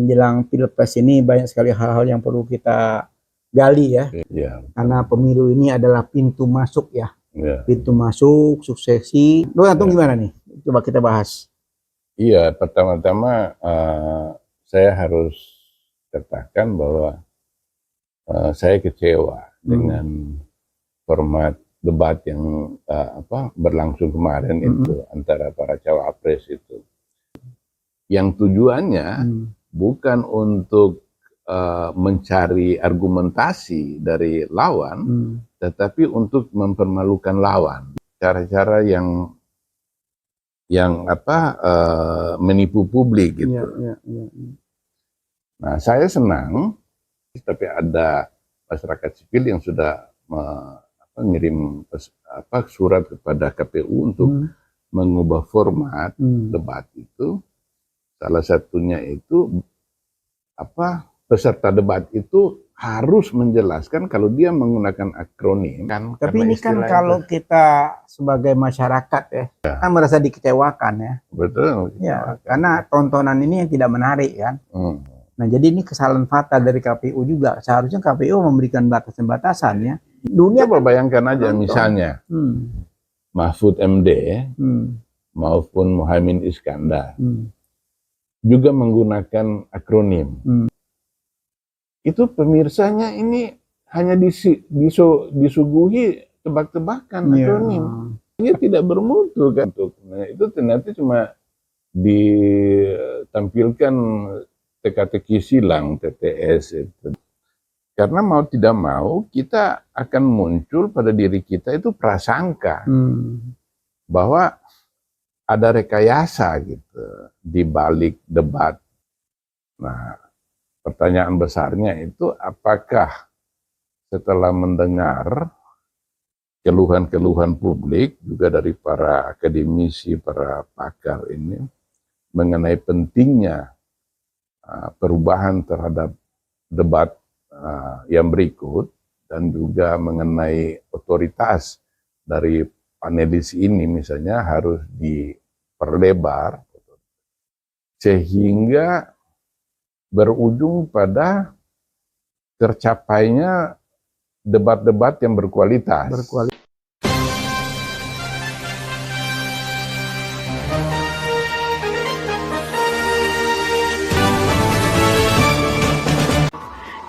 menjelang Pilpres ini banyak sekali hal-hal yang perlu kita gali ya. Ya. Karena pemilu ini adalah pintu masuk ya. Ya. Pintu masuk, suksesi. Lo Antung gimana nih? Coba kita bahas. Iya, pertama-tama saya harus katakan bahwa saya kecewa dengan format debat yang berlangsung kemarin itu antara para cawapres itu. Yang tujuannya bukan untuk mencari argumentasi dari lawan, tetapi untuk mempermalukan lawan. Cara-cara yang menipu publik gitu. Nah, saya senang, tapi ada masyarakat sipil yang sudah mengirim surat kepada KPU untuk mengubah format debat itu. Salah satunya itu peserta debat itu harus menjelaskan kalau dia menggunakan akronim kan. Tapi ini kan kalau kita sebagai masyarakat kan merasa dikecewakan ya. Betul. Ya, karena tontonan ini yang tidak menarik kan. Nah, jadi ini kesalahan fatal dari KPU juga. Seharusnya KPU memberikan batasan-batasan ya. Dunia coba bayangkan aja misalnya Mahfud MD maupun Muhaimin Iskandar juga menggunakan akronim. Itu pemirsanya ini hanya disuguhi tebak-tebakan akronim. Ini tidak bermutu kan. Nah, itu ternyata cuma ditampilkan teka-teki silang TTS itu. Karena mau tidak mau kita akan muncul pada diri kita itu prasangka bahwa ada rekayasa gitu di balik debat. Nah, pertanyaan besarnya itu apakah setelah mendengar keluhan-keluhan publik juga dari para akademisi, para pakar ini mengenai pentingnya perubahan terhadap debat yang berikut dan juga mengenai otoritas dari panelis ini misalnya harus diperlebar sehingga berujung pada tercapainya debat-debat yang berkualitas.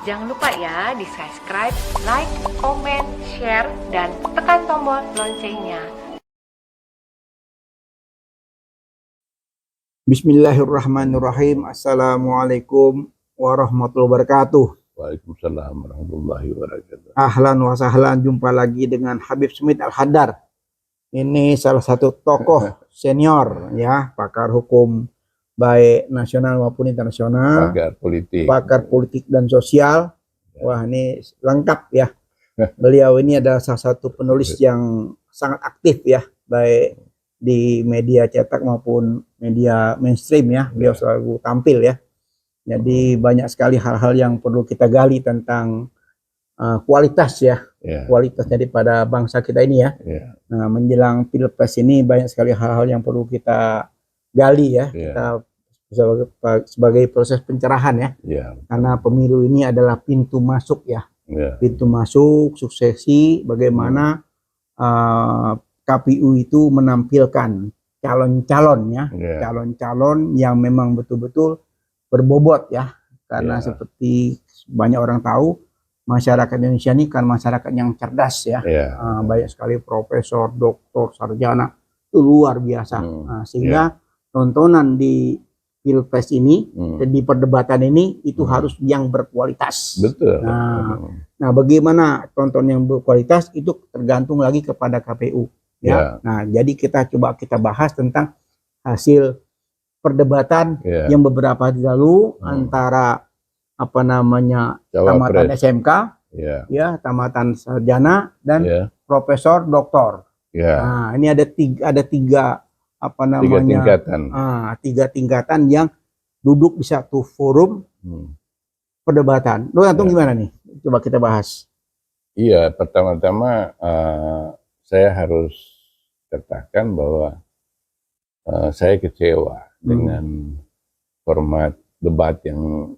Jangan lupa ya di subscribe, like, komen, share, dan tekan tombol loncengnya. Bismillahirrahmanirrahim. Assalamualaikum warahmatullahi wabarakatuh. Waalaikumsalam warahmatullahi wabarakatuh. Ahlan wa sahlan, jumpa lagi dengan Habib Smith Al-Haddar. Ini salah satu tokoh senior ya, pakar hukum baik nasional maupun internasional, pakar politik dan sosial. Wah, ini lengkap ya. Beliau ini adalah salah satu penulis yang sangat aktif ya, baik di media cetak maupun media mainstream ya. Beliau selalu tampil ya. Jadi banyak sekali hal-hal yang perlu kita gali tentang kualitas ya, kualitas daripada bangsa kita ini ya. Nah, menjelang Pilpres ini banyak sekali hal-hal yang perlu kita gali ya, kita sebagai proses pencerahan ya. Karena pemilu ini adalah pintu masuk ya, pintu masuk suksesi bagaimana KPU itu menampilkan calon-calon ya, calon-calon yang memang betul-betul berbobot ya. Karena seperti banyak orang tahu, masyarakat Indonesia ini kan masyarakat yang cerdas ya. Banyak sekali profesor, doktor, sarjana, itu luar biasa. Sehingga tontonan di Pilpres ini, di perdebatan ini itu harus yang berkualitas. Betul. Nah, bagaimana tonton yang berkualitas itu tergantung lagi kepada KPU. Ya. Nah, jadi kita bahas tentang hasil perdebatan yang beberapa hari lalu antara tamatan SMK, ya, tamatan sarjana dan profesor doktor. Nah, ini ada tiga tingkatan yang duduk di satu forum perdebatan. Lo Antung gimana nih? Coba kita bahas. Iya, pertama-tama saya harus katakan bahwa saya kecewa dengan format debat yang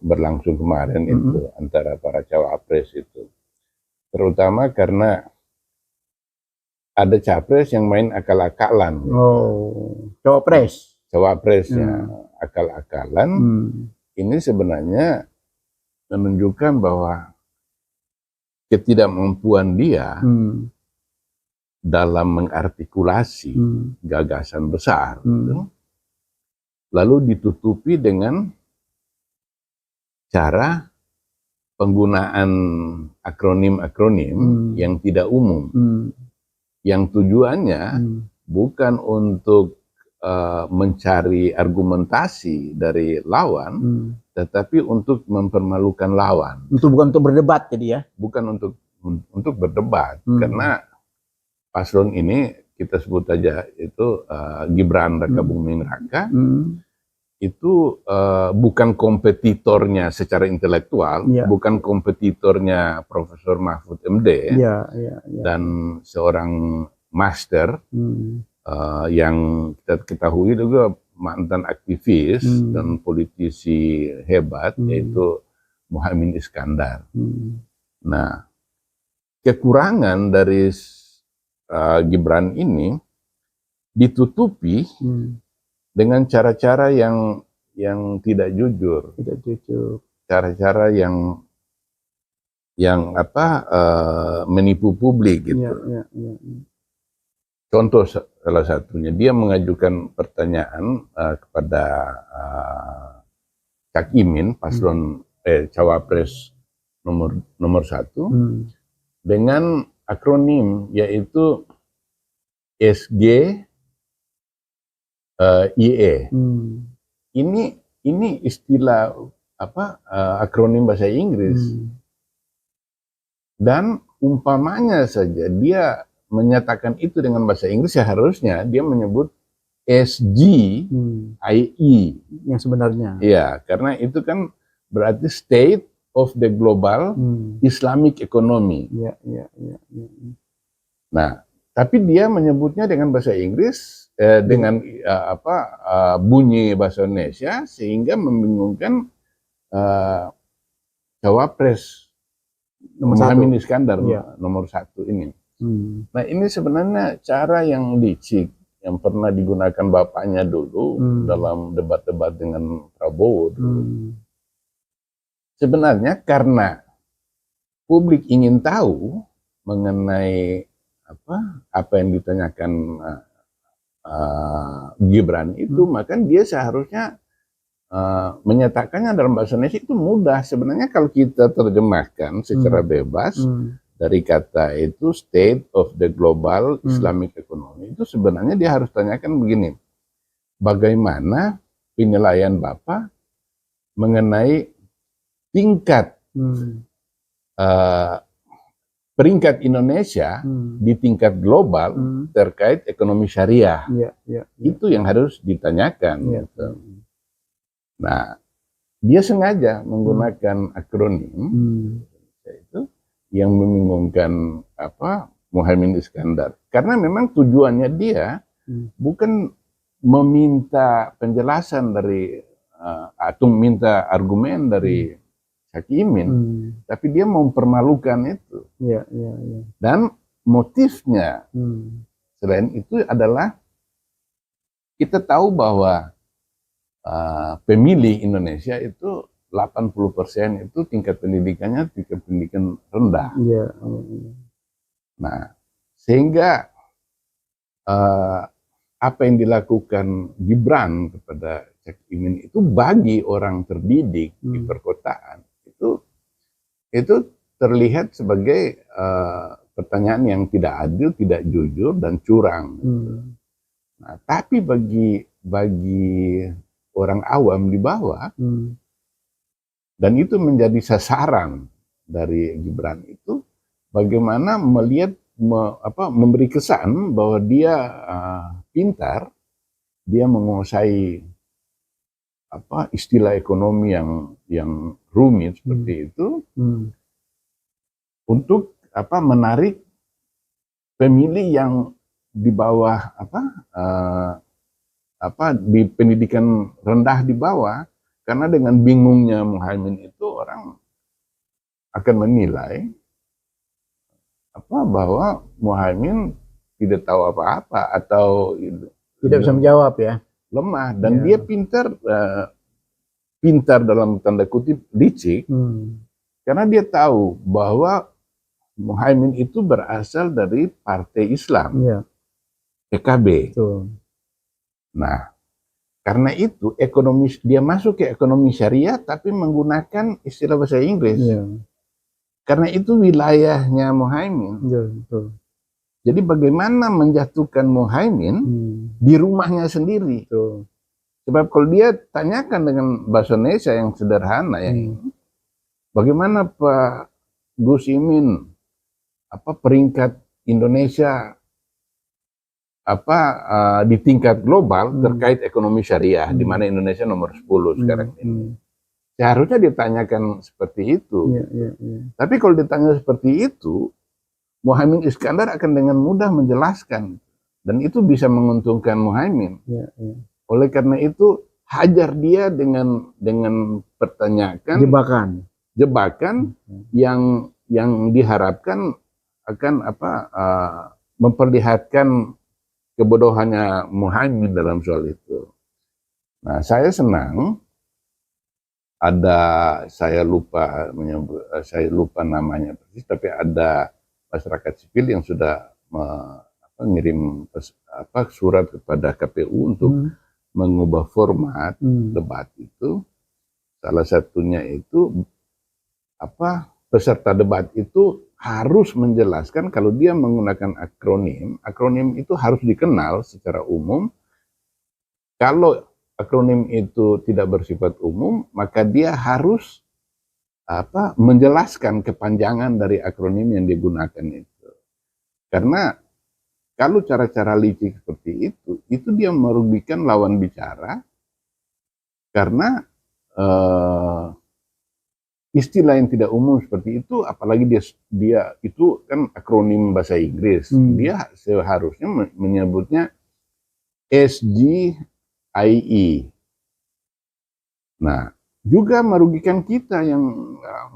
berlangsung kemarin itu antara para cawapres itu, terutama karena ada capres yang main akal-akalan. Oh, cawapres. Cawapresnya akal-akalan. Ini sebenarnya menunjukkan bahwa ketidakmampuan dia dalam mengartikulasi gagasan besar, lalu ditutupi dengan cara penggunaan akronim-akronim yang tidak umum, yang tujuannya bukan untuk mencari argumentasi dari lawan, tetapi untuk mempermalukan lawan. Bukan untuk berdebat jadi ya? Bukan untuk berdebat, karena paslon ini kita sebut aja itu Gibran Raka Buming Raka, itu bukan kompetitornya secara intelektual, bukan kompetitornya Profesor Mahfud MD, dan seorang master yang kita ketahui juga mantan aktivis dan politisi hebat, yaitu Muhaimin Iskandar. Nah, kekurangan dari Gibran ini ditutupi dengan cara-cara yang tidak jujur, cara-cara yang menipu publik gitu. Contoh salah satunya, dia mengajukan pertanyaan kepada Cak Imin, paslon cawapres nomor 1, dengan akronim yaitu SG IE. Ini istilah akronim bahasa Inggris. Dan umpamanya saja dia menyatakan itu dengan bahasa Inggris, seharusnya dia menyebut SG IE yang sebenarnya. Iya, karena itu kan berarti State of the Global Islamic Economy. Nah, tapi dia menyebutnya dengan bahasa Inggris dengan bunyi bahasa Indonesia, sehingga membingungkan cawapres Muhaimin Iskandar nomor 1 ini. Nah, ini sebenarnya cara yang licik yang pernah digunakan bapaknya dulu dalam debat-debat dengan Prabowo dulu. Sebenarnya karena publik ingin tahu mengenai apa yang ditanyakan Gibran itu, maka dia seharusnya menyatakannya dalam bahasa Indonesia itu mudah. Sebenarnya kalau kita terjemahkan secara bebas dari kata itu State of the Global Islamic Economy, itu sebenarnya dia harus tanyakan begini: bagaimana penilaian Bapak mengenai tingkat peringkat Indonesia di tingkat global terkait ekonomi syariah? Itu yang harus ditanyakan. Gitu. Nah, dia sengaja menggunakan akronim itu yang membingungkan Muhaimin Iskandar, karena memang tujuannya dia bukan meminta penjelasan dari atau minta argumen dari Cak Imin, tapi dia mempermalukan itu. Dan motifnya selain itu adalah kita tahu bahwa pemilih Indonesia itu 80% itu tingkat pendidikannya tingkat pendidikan rendah. Nah, sehingga apa yang dilakukan Gibran kepada Cak Imin itu bagi orang terdidik di perkotaan itu terlihat sebagai pertanyaan yang tidak adil, tidak jujur, dan curang. Nah, tapi bagi orang awam di bawah, dan itu menjadi sasaran dari Gibran itu, bagaimana melihat memberi kesan bahwa dia pintar, dia menguasai istilah ekonomi yang rumit seperti itu, untuk menarik pemilih yang di bawah di pendidikan rendah di bawah, karena dengan bingungnya Muhaimin itu orang akan menilai bahwa Muhaimin tidak tahu apa-apa atau Tidak bisa menjawab ya. lemah, dan dia pintar dalam tanda kutip licik, karena dia tahu bahwa Muhaimin itu berasal dari Partai Islam, PKB. Nah, karena itu dia masuk ke ekonomi syariah tapi menggunakan istilah bahasa Inggris. Karena itu wilayahnya Muhaimin. Jadi bagaimana menjatuhkan Muhaimin di rumahnya sendiri. Sebab kalau dia tanyakan dengan bahasa Indonesia yang sederhana, bagaimana Pak Gus Imin peringkat Indonesia di tingkat global terkait ekonomi syariah, di mana Indonesia nomor 10 sekarang ini. Seharusnya ditanyakan seperti itu. Tapi kalau ditanya seperti itu, Muhaimin Iskandar akan dengan mudah menjelaskan, dan itu bisa menguntungkan Muhaimin. Oleh karena itu hajar dia dengan pertanyaan jebakan yang diharapkan akan memperlihatkan kebodohannya Muhaimin dalam soal itu. Nah, saya senang saya lupa namanya persis, tapi ada masyarakat sipil yang sudah mengirim surat kepada KPU untuk mengubah format debat itu. Salah satunya itu peserta debat itu harus menjelaskan kalau dia menggunakan akronim itu harus dikenal secara umum. Kalau akronim itu tidak bersifat umum, maka dia harus menjelaskan kepanjangan dari akronim yang digunakan itu. Karena kalau cara-cara licik seperti itu dia merugikan lawan bicara, karena istilah yang tidak umum seperti itu, apalagi dia itu kan akronim bahasa Inggris, dia seharusnya menyebutnya SGIE. Nah, juga merugikan kita yang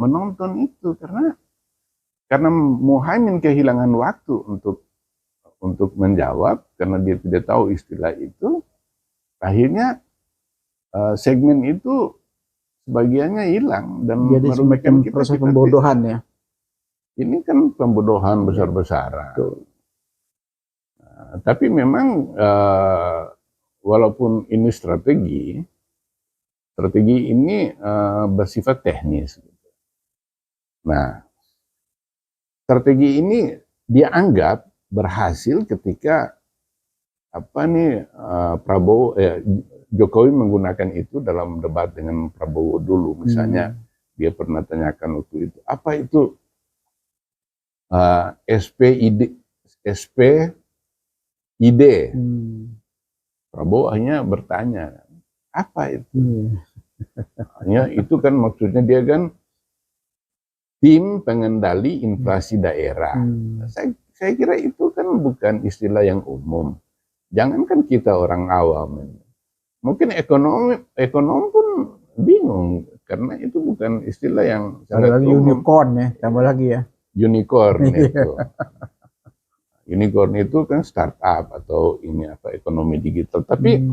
menonton itu, karena Muhaimin kehilangan waktu untuk menjawab karena dia tidak tahu istilah itu. Akhirnya segmen itu sebagiannya hilang dan jadi merugikan kita. Proses pembodohan ya. Ini kan pembodohan besar-besaran. Tapi memang walaupun ini strategi ini bersifat teknis. Jokowi ini dia anggap berhasil ketika Jokowi menggunakan itu dalam debat dengan Prabowo dulu. Misalnya dia pernah tanyakan waktu itu, apa itu SPID? Prabowo hanya bertanya, apa itu? Hanya itu kan maksudnya dia kan tim pengendali inflasi daerah. Saya kira itu kan bukan istilah yang umum. Jangankan kita orang awam, mungkin ekonom pun bingung karena itu bukan istilah yang sangat umum. Unicorn ya, tambah lagi ya. Unicorn itu. Unicorn itu kan startup atau ekonomi digital. Tapi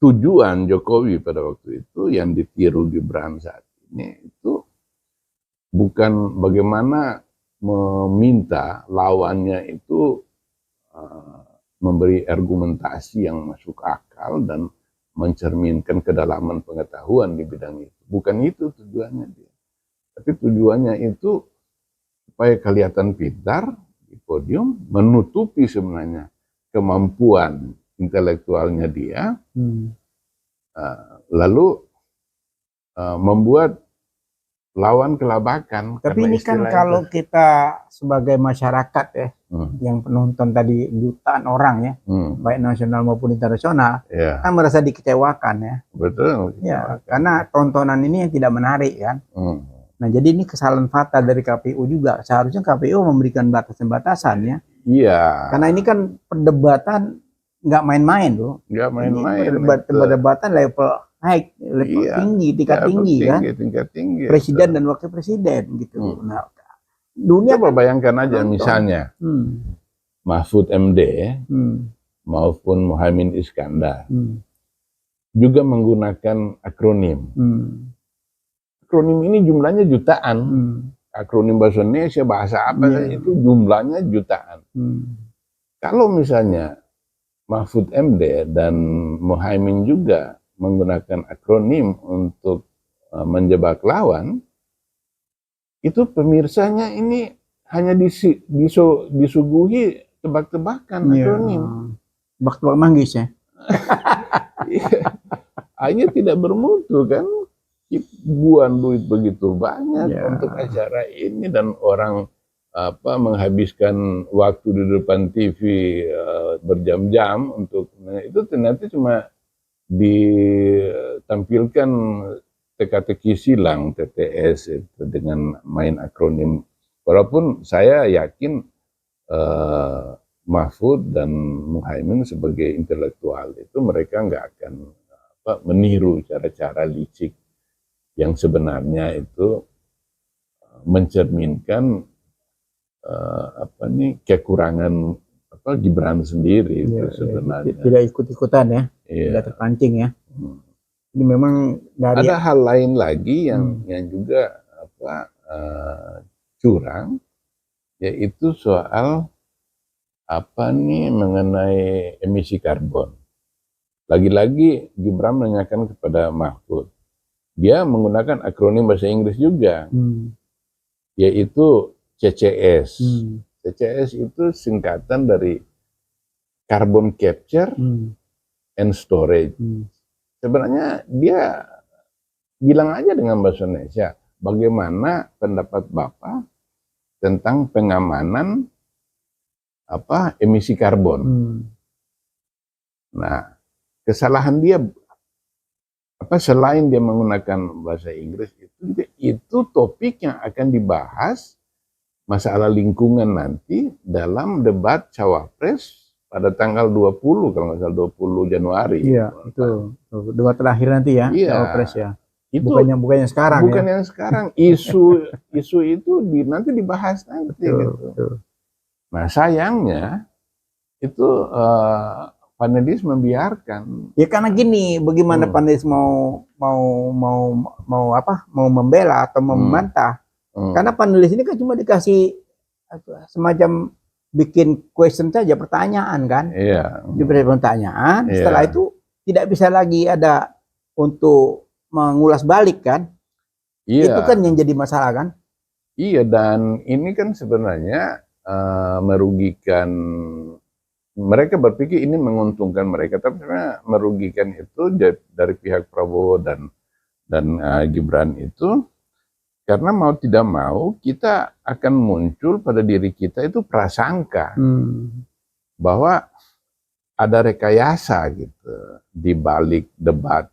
tujuan Jokowi pada waktu itu yang ditiru Gibran saat ini itu bukan bagaimana meminta lawannya itu memberi argumentasi yang masuk akal dan mencerminkan kedalaman pengetahuan di bidang itu. Bukan itu tujuannya dia. Tapi tujuannya itu supaya kelihatan pintar di podium, menutupi sebenarnya kemampuan intelektualnya dia, lalu membuat lawan kelabakan. Tapi ini kan kalau kita sebagai masyarakat ya, yang penonton tadi jutaan orang ya, baik nasional maupun internasional, kan merasa dikecewakan ya. Betul. Ya, karena tontonan ini yang tidak menarik kan. Nah, jadi ini kesalahan fatal dari KPU juga. Seharusnya KPU memberikan batasan-batasan ya. Iya. Karena ini kan perdebatan nggak main-main loh. Nggak main-main. Perdebatan level high, level tinggi, tingkat tinggi kan. Tingkat tinggi. Presiden dan wakil presiden gitu. Nah, dunia coba bayangkan aja nonton. misalnya Mahfud MD maupun Muhaimin Iskandar juga menggunakan akronim. Akronim ini jumlahnya jutaan. Akronim bahasa Indonesia, bahasa apa itu jumlahnya jutaan. Kalau misalnya Mahfud MD dan Muhaimin juga menggunakan akronim untuk menjebak lawan, itu pemirsanya ini hanya disuguhi tebak-tebakan akronim. Tebak-tebak manggis ya. Hanya tidak bermutu kan. Ribuan duit begitu banyak untuk acara ini dan orang menghabiskan waktu di depan TV berjam-jam untuk itu ternyata cuma ditampilkan teka-teki silang TTS itu dengan main akronim. Walaupun saya yakin Mahfud dan Muhaimin sebagai intelektual itu mereka nggak akan meniru cara-cara licik yang sebenarnya itu mencerminkan kekurangan Gibran sendiri itu sebenarnya. Tidak ikut-ikutan ya, tidak terpancing ya. Ini memang dari ada hal lain lagi yang juga curang, yaitu soal mengenai emisi karbon. Lagi-lagi Gibran menanyakan kepada Mahfud. Dia menggunakan akronim bahasa Inggris juga, yaitu CCS. CCS itu singkatan dari Carbon Capture and Storage. Sebenarnya dia bilang aja dengan bahasa Indonesia, bagaimana pendapat Bapak tentang pengamanan emisi karbon. Nah, kesalahan dia selain dia menggunakan bahasa Inggris itu topik yang akan dibahas masalah lingkungan nanti dalam debat cawapres pada tanggal 20 kalau nggak salah 20 Januari. Iya, itu debat terakhir nanti ya, cawapres ya. Itu bukannya sekarang bukan yang sekarang. Isu itu nanti dibahas nanti gitu. Nah, sayangnya itu panelis membiarkan. Ya karena gini, bagaimana panelis mau membela atau membantah? Karena panelis ini kan cuma dikasih semacam bikin question saja, pertanyaan kan? Diberi pertanyaan, setelah itu tidak bisa lagi ada untuk mengulas balik kan? Itu kan yang jadi masalah kan? Iya, dan ini kan sebenarnya merugikan. Mereka berpikir ini menguntungkan mereka, tapi sebenarnya merugikan itu dari pihak Prabowo dan Gibran itu, karena mau tidak mau kita akan muncul pada diri kita itu prasangka bahwa ada rekayasa gitu di balik debat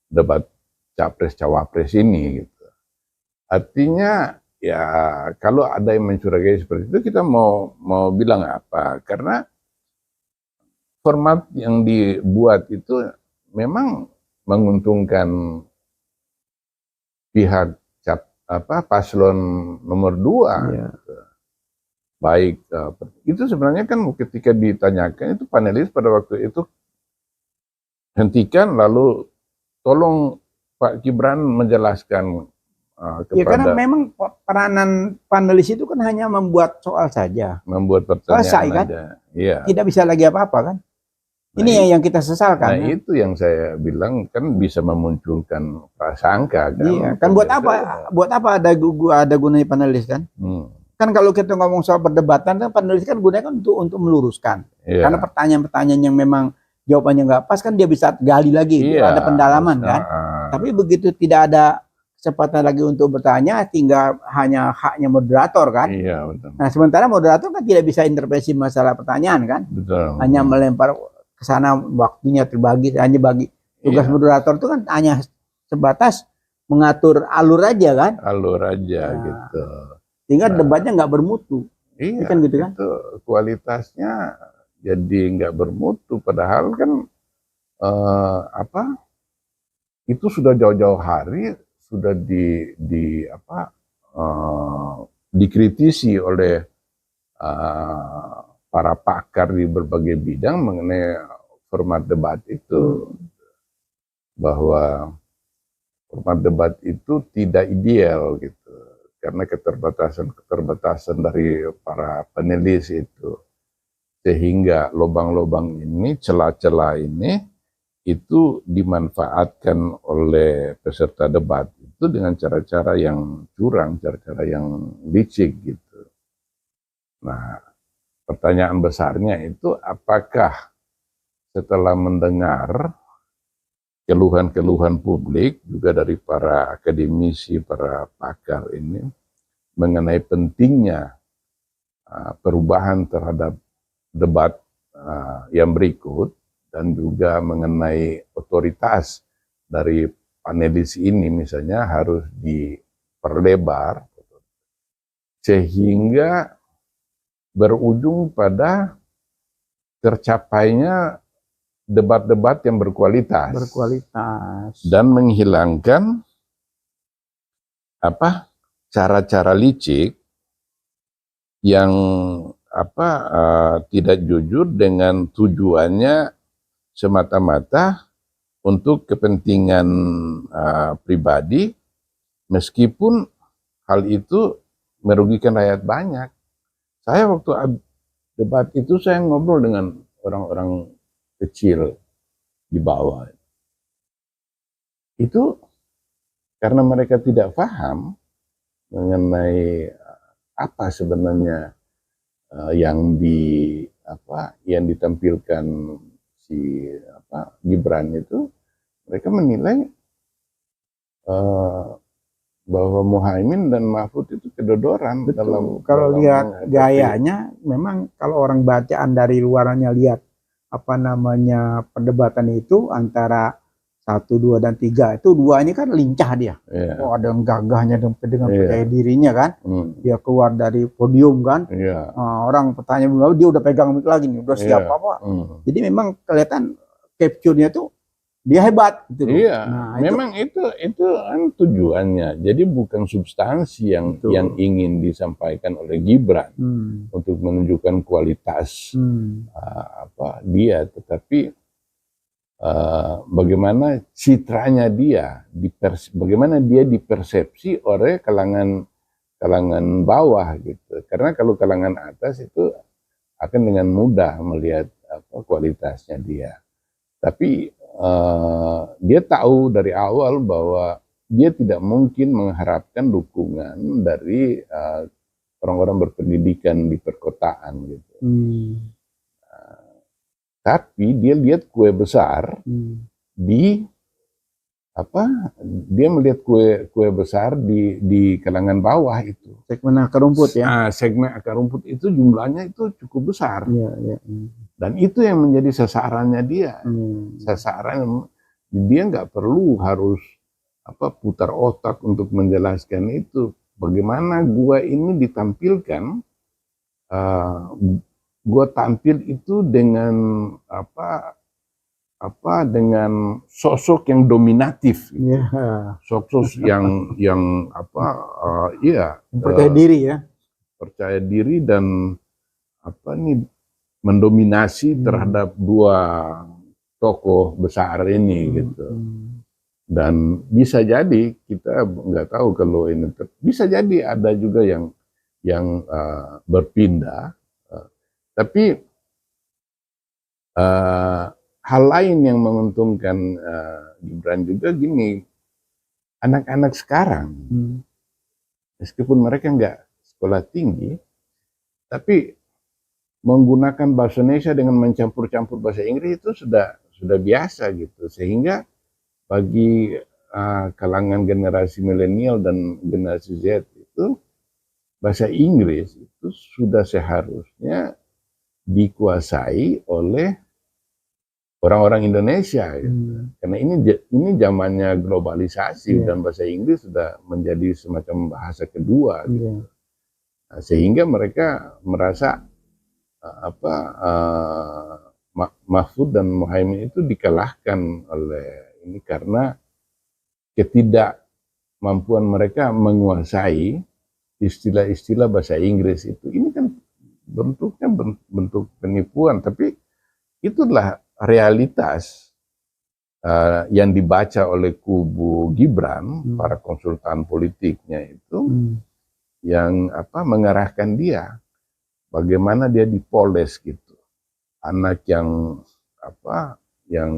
debat capres cawapres ini gitu. Artinya ya, kalau ada yang mencurigai seperti itu, kita mau bilang apa? Karena format yang dibuat itu memang menguntungkan pihak paslon nomor 2. Gitu. Baik, itu sebenarnya kan ketika ditanyakan itu panelis pada waktu itu hentikan lalu tolong Pak Gibran menjelaskan. Ya karena memang peranan panelis itu kan hanya membuat soal saja, membuat pertanyaan selesai kan, tidak bisa lagi apa-apa kan. Ini yang kita sesalkan. Nah itu yang saya bilang kan bisa memunculkan prasangka kan. Iya kan, buat apa ada gunanya panelis kan? Kan kalau kita ngomong soal perdebatan kan panelis kan gunanya kan untuk meluruskan. Karena pertanyaan-pertanyaan yang memang jawabannya nggak pas kan dia bisa gali lagi, ada pendalaman kan. Tapi begitu tidak ada kesempatan lagi untuk bertanya, tinggal hanya haknya moderator kan. Iya, betul. Nah sementara moderator kan tidak bisa intervensi masalah pertanyaan kan. Betul. Hanya melempar ke sana, waktunya terbagi, hanya bagi tugas moderator itu kan hanya sebatas mengatur alur aja kan. Alur aja gitu. Sehingga debatnya nggak bermutu. Iya, kan gitu kan? itu kualitasnya jadi nggak bermutu. Padahal kan itu sudah jauh-jauh hari sudah dikritisi oleh para pakar di berbagai bidang mengenai format debat itu, bahwa format debat itu tidak ideal gitu karena keterbatasan dari para panelis itu, sehingga lubang-lubang ini, celah-celah ini itu dimanfaatkan oleh peserta debat itu dengan cara-cara yang curang, cara-cara yang licik gitu. Nah, pertanyaan besarnya itu apakah setelah mendengar keluhan-keluhan publik juga dari para akademisi, para pakar ini mengenai pentingnya perubahan terhadap debat yang berikut, dan juga mengenai otoritas dari panelis ini misalnya harus diperlebar sehingga berujung pada tercapainya debat-debat yang berkualitas dan menghilangkan cara-cara licik yang tidak jujur dengan tujuannya semata-mata untuk kepentingan pribadi, meskipun hal itu merugikan rakyat banyak. Saya waktu debat itu saya ngobrol dengan orang-orang kecil di bawah. Itu karena mereka tidak paham mengenai apa sebenarnya yang ditampilkan si Gibran itu. Mereka menilai bahwa Muhaimin dan Mahfud itu kedodoran. Betul. Kalau lihat gayanya, memang kalau orang bacaan dari luarannya lihat perdebatan itu antara 1, 2, dan 3 itu 2 ini kan lincah dia. Yeah. Oh, ada yang gagahnya dengan percaya dirinya kan. Dia keluar dari podium kan. Orang pertanyaan dia udah pegang mic lagi nih, udah siap apa. Jadi memang kelihatan capture-nya tuh dia hebat gitu. Iya, nah, memang itu kan tujuannya. Jadi bukan substansi yang ingin disampaikan oleh Gibran untuk menunjukkan kualitas dia, tetapi bagaimana citranya dia, bagaimana dia dipersepsi oleh kalangan bawah gitu. Karena kalau kalangan atas itu akan dengan mudah melihat kualitasnya dia. Tapi dia tahu dari awal bahwa dia tidak mungkin mengharapkan dukungan dari orang-orang berpendidikan di perkotaan gitu. Tapi dia lihat kue besar dia melihat kue besar di kalangan bawah itu. Segmen akar rumput ya. Segmen akar rumput itu jumlahnya itu cukup besar. Dan itu yang menjadi sasarannya dia. Sasaran dia nggak perlu harus putar otak untuk menjelaskan itu. Bagaimana gua ini ditampilkan, gua tampil itu dengan dengan sosok yang dominatif, sosok yang percaya diri ya, percaya diri dan mendominasi terhadap 2 tokoh besar ini gitu. Dan bisa jadi kita nggak tahu kalau ini bisa jadi ada juga yang berpindah, tapi hal lain yang menguntungkan Gibran juga gini, anak-anak sekarang meskipun mereka nggak sekolah tinggi, tapi menggunakan bahasa Indonesia dengan mencampur-campur bahasa Inggris itu sudah biasa gitu, sehingga bagi kalangan generasi milenial dan generasi Z itu bahasa Inggris itu sudah seharusnya dikuasai oleh orang-orang Indonesia gitu. Karena ini zamannya globalisasi dan bahasa Inggris sudah menjadi semacam bahasa kedua gitu. Sehingga mereka merasa Mahfud dan Muhaimin itu dikalahkan oleh ini karena ketidakmampuan mereka menguasai istilah-istilah bahasa Inggris itu. Ini kan bentuknya bentuk penipuan, tapi itulah realitas yang dibaca oleh kubu Gibran, para konsultan politiknya itu, yang mengarahkan dia, bagaimana dia dipoles gitu, anak yang yang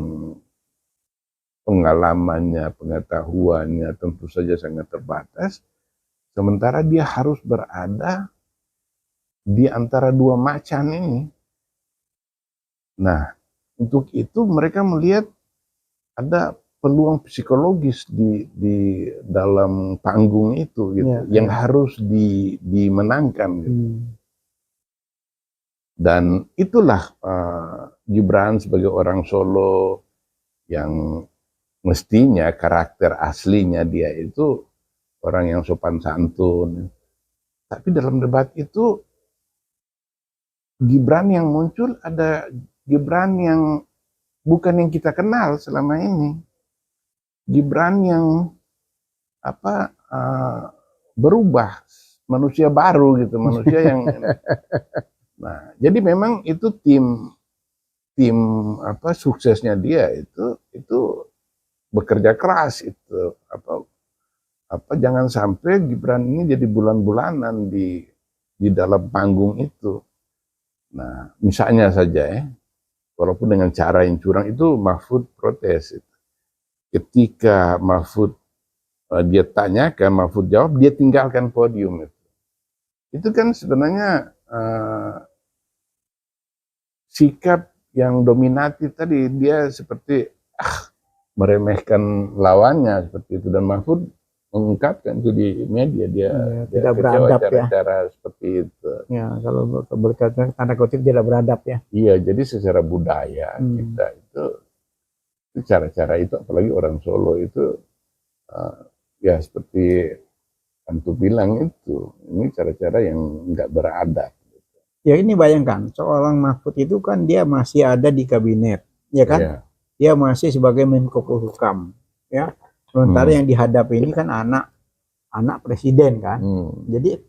pengalamannya, pengetahuannya tentu saja sangat terbatas, sementara dia harus berada di antara dua macan ini. Nah, untuk itu mereka melihat ada peluang psikologis di dalam panggung itu gitu, yang harus dimenangkan gitu. Dan itulah Gibran sebagai orang Solo yang mestinya karakter aslinya dia itu orang yang sopan santun. Tapi dalam debat itu Gibran yang muncul ada Gibran yang bukan yang kita kenal selama ini. Gibran yang berubah, manusia baru gitu, manusia yang nah, jadi memang itu tim suksesnya dia itu bekerja keras itu jangan sampai Gibran ini jadi bulan-bulanan di dalam panggung itu. Nah, misalnya saja walaupun dengan cara yang curang itu Mahfud protes. Ketika Mahfud dia tanyakan, Mahfud jawab, dia tinggalkan podium itu. Itu kan sebenarnya sikap yang dominatif tadi, dia seperti meremehkan lawannya seperti itu, dan Mahfud mengungkapkan itu di media, dia tidak beradab cara seperti itu. Ya, kalau berkata tanda kutip tidak beradab ya. Iya, jadi secara budaya kita itu cara-cara itu, apalagi orang Solo itu ya seperti Antu bilang itu, ini cara-cara yang nggak beradab. Ya ini bayangkan, seorang Mahfud itu kan dia masih ada di kabinet, ya kan? Yeah. Dia masih sebagai Menko Polhukam, ya. Sementara yang dihadapi ini kan anak presiden kan, jadi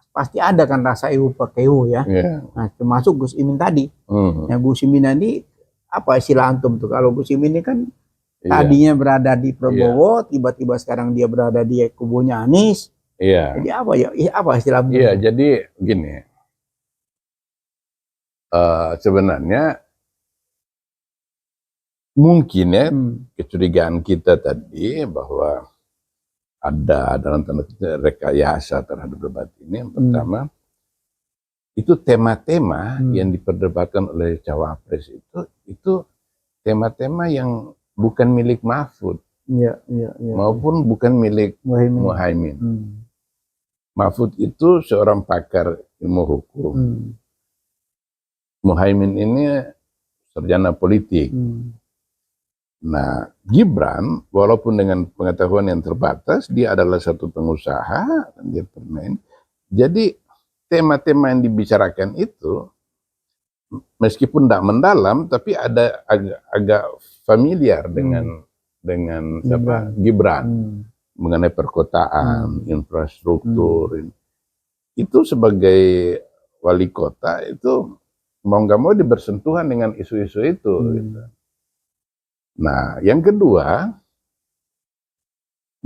pasti ada kan rasa ibu pakeu ya. Yeah. Nah, termasuk Gus Imin tadi. Yang Gus Imin ini apa istilah antum tuh? Kalau Gus Imin ini kan tadinya berada di Prabowo, tiba-tiba sekarang dia berada di kubunya Anies. Jadi apa ya? Apa istilah? Jadi gini. Sebenarnya mungkin ya kecurigaan kita tadi bahwa ada dalam tanda kutip rekayasa terhadap debat ini. Yang pertama itu tema-tema yang diperdebatkan oleh cawapres itu tema-tema yang bukan milik Mahfud maupun bukan milik Muhaimin. Mahfud itu seorang pakar ilmu hukum. Muhaimin ini sarjana politik. Nah, Gibran walaupun dengan pengetahuan yang terbatas, dia adalah satu pengusaha dan dia pemain. Jadi tema-tema yang dibicarakan itu meskipun tidak mendalam, tapi ada agak familiar dengan Gibran mengenai perkotaan, infrastruktur. Itu sebagai wali kota itu mau nggak mau bersentuhan dengan isu-isu itu. Gitu. Nah, yang kedua,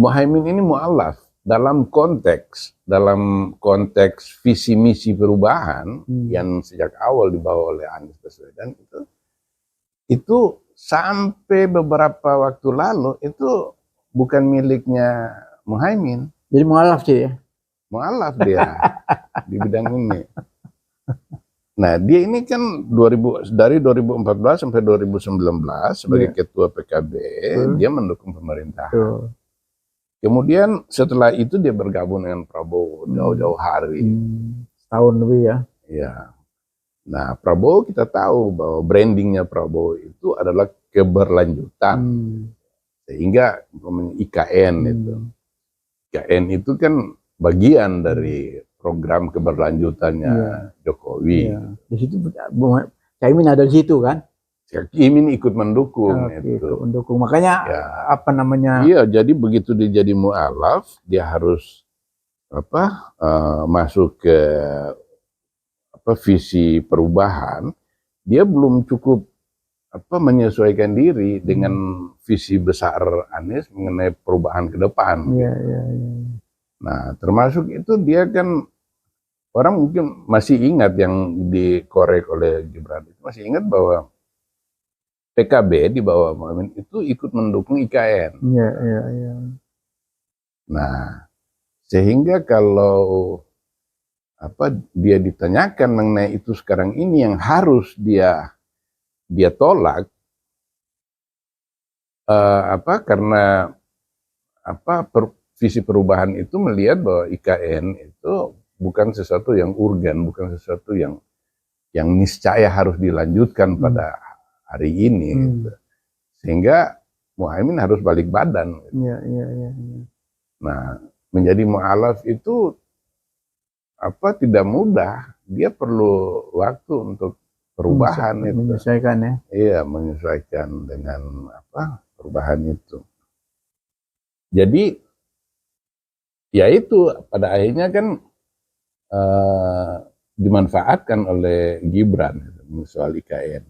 Muhaimin ini mu'alaf dalam konteks visi misi perubahan yang sejak awal dibawa oleh Anies Baswedan itu sampai beberapa waktu lalu itu bukan miliknya Muhaimin. Jadi mu'alaf sih ya? Mu'alaf dia di bidang ini. Nah, dia ini kan dari 2014 sampai 2019 sebagai ketua PKB, dia mendukung pemerintahan. Kemudian setelah itu dia bergabung dengan Prabowo jauh-jauh hari. Setahun lebih ya. Iya. Nah, Prabowo kita tahu bahwa brandingnya Prabowo itu adalah keberlanjutan. Sehingga IKN itu. IKN itu kan bagian dari program keberlanjutannya Jokowi. Iya. Di situ Caimin ada di situ kan? Caimin ikut mendukung Ikut mendukung. Makanya apa namanya? Iya, jadi begitu dia jadi mu'alaf, dia harus masuk ke visi perubahan. Dia belum cukup menyesuaikan diri dengan visi besar Anies mengenai perubahan ke depan. Iya. Nah, termasuk itu dia kan, orang mungkin masih ingat yang dikorek oleh Gibran itu, masih ingat bahwa PKB di bawah Muhammad itu ikut mendukung IKN. Iya. Nah, sehingga kalau dia ditanyakan mengenai itu sekarang ini yang harus dia tolak, karena visi perubahan itu melihat bahwa IKN itu bukan sesuatu yang urgen, bukan sesuatu yang niscaya harus dilanjutkan pada hari ini, gitu. Sehingga Muhaimin harus balik badan. Gitu. Iya. Nah, menjadi mu'alaf itu tidak mudah. Dia perlu waktu untuk perubahan itu. Menyesuaikan ya. Iya, menyesuaikan dengan perubahan itu. Jadi ya itu pada akhirnya kan dimanfaatkan oleh Gibran soal IKN.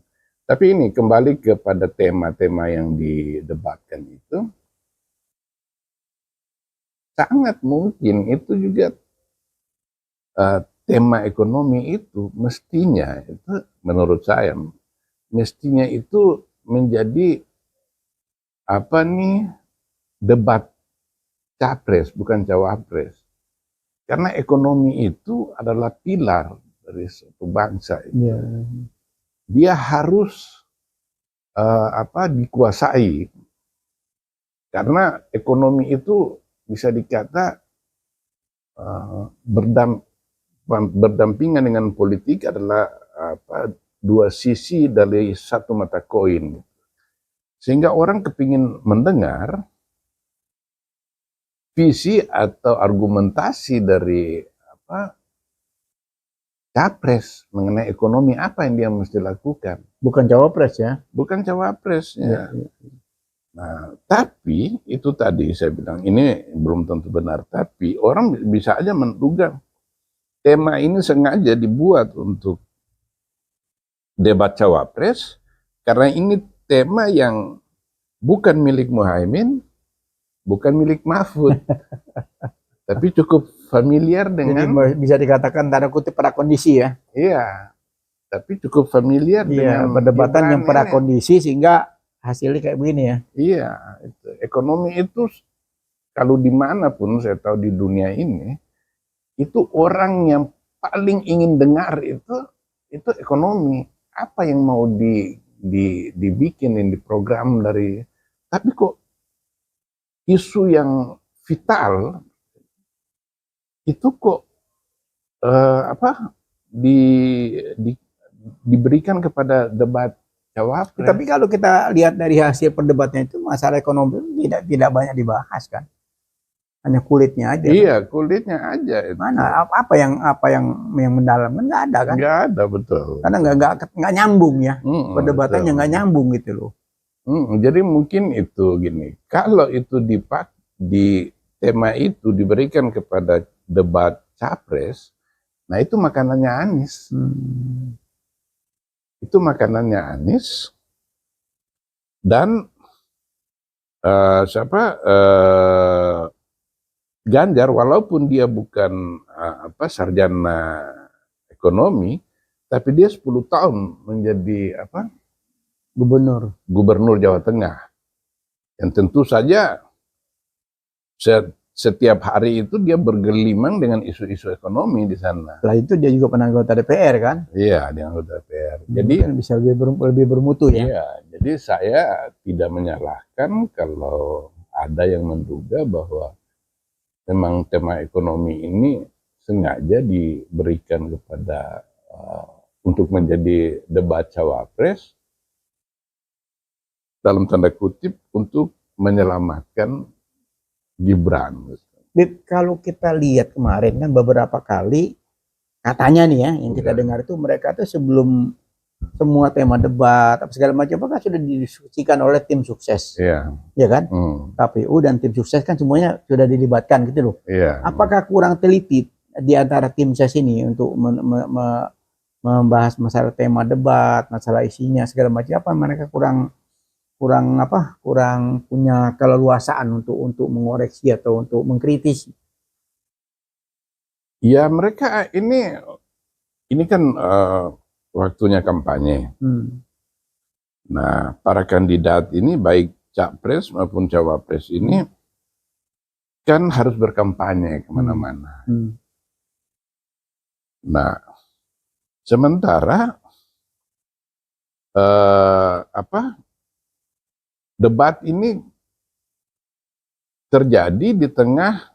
Tapi ini kembali kepada tema-tema yang didebatkan itu, sangat mungkin itu juga tema ekonomi itu mestinya itu menurut saya mestinya itu menjadi debat capres bukan cawapres, karena ekonomi itu adalah pilar dari suatu bangsa itu. Iya. Dia harus dikuasai, karena ekonomi itu bisa dikata berdampingan dengan politik adalah dua sisi dari satu mata koin, sehingga orang kepingin mendengar visi atau argumentasi dari capres mengenai ekonomi, apa yang dia mesti lakukan. Bukan cawapres ya? Bukan cawapresnya. Ya. Nah, tapi itu tadi saya bilang, ini belum tentu benar, tapi orang bisa aja menduga tema ini sengaja dibuat untuk debat cawapres, karena ini tema yang bukan milik Muhaimin, bukan milik Mahfud. Tapi cukup familiar dengan... Jadi bisa dikatakan tanda kutip prakondisi ya? Iya, tapi cukup familiar dengan... perdebatan yang prakondisi sehingga hasilnya kayak begini ya? Iya, itu. Ekonomi itu kalau dimanapun saya tahu di dunia ini, itu orang yang paling ingin dengar itu ekonomi. Apa yang mau dibikin, yang diprogram dari... Tapi kok isu yang vital itu kok diberikan kepada debat cawapres. Tapi kalau kita lihat dari hasil perdebatannya itu, masalah ekonomi tidak banyak dibahas kan, hanya kulitnya aja. Iya, kan? kulitnya aja. Itu. Mana apa yang mendalam kan nggak ada kan? Nggak ada, betul. Karena nggak nyambung ya, perdebatannya nggak nyambung gitu loh. Jadi mungkin itu gini, kalau itu di tema itu diberikan kepada debat capres, nah itu makanannya Anies. Itu makanannya Anies. Dan Ganjar, walaupun dia bukan sarjana ekonomi, tapi dia 10 tahun menjadi gubernur Jawa Tengah. Yang tentu saja setiap hari itu dia bergelimang dengan isu-isu ekonomi di sana. Setelah itu dia juga pernah anggota DPR kan? Iya, dia anggota DPR. Jadi bisa lebih bermutu ya. Iya, jadi saya tidak menyalahkan kalau ada yang menduga bahwa memang tema ekonomi ini sengaja diberikan kepada untuk menjadi debat cawapres, dalam tanda kutip untuk menyelamatkan Gibran. Bib, kalau kita lihat kemarin kan beberapa kali katanya nih ya yang kita dengar itu mereka tuh sebelum semua tema debat apa segala macam kan sudah didiskusikan oleh tim sukses, ya kan? KPU dan tim sukses kan semuanya sudah dilibatkan gitu loh. Apakah kurang teliti di antara tim sukses ini untuk membahas masalah tema debat, masalah isinya segala macam, apa mereka kurang punya keleluasaan untuk mengoreksi atau untuk mengkritisi? Ya mereka ini kan waktunya kampanye. Nah, para kandidat ini baik capres maupun cawapres ini kan harus berkampanye kemana-mana. Nah, sementara debat ini terjadi di tengah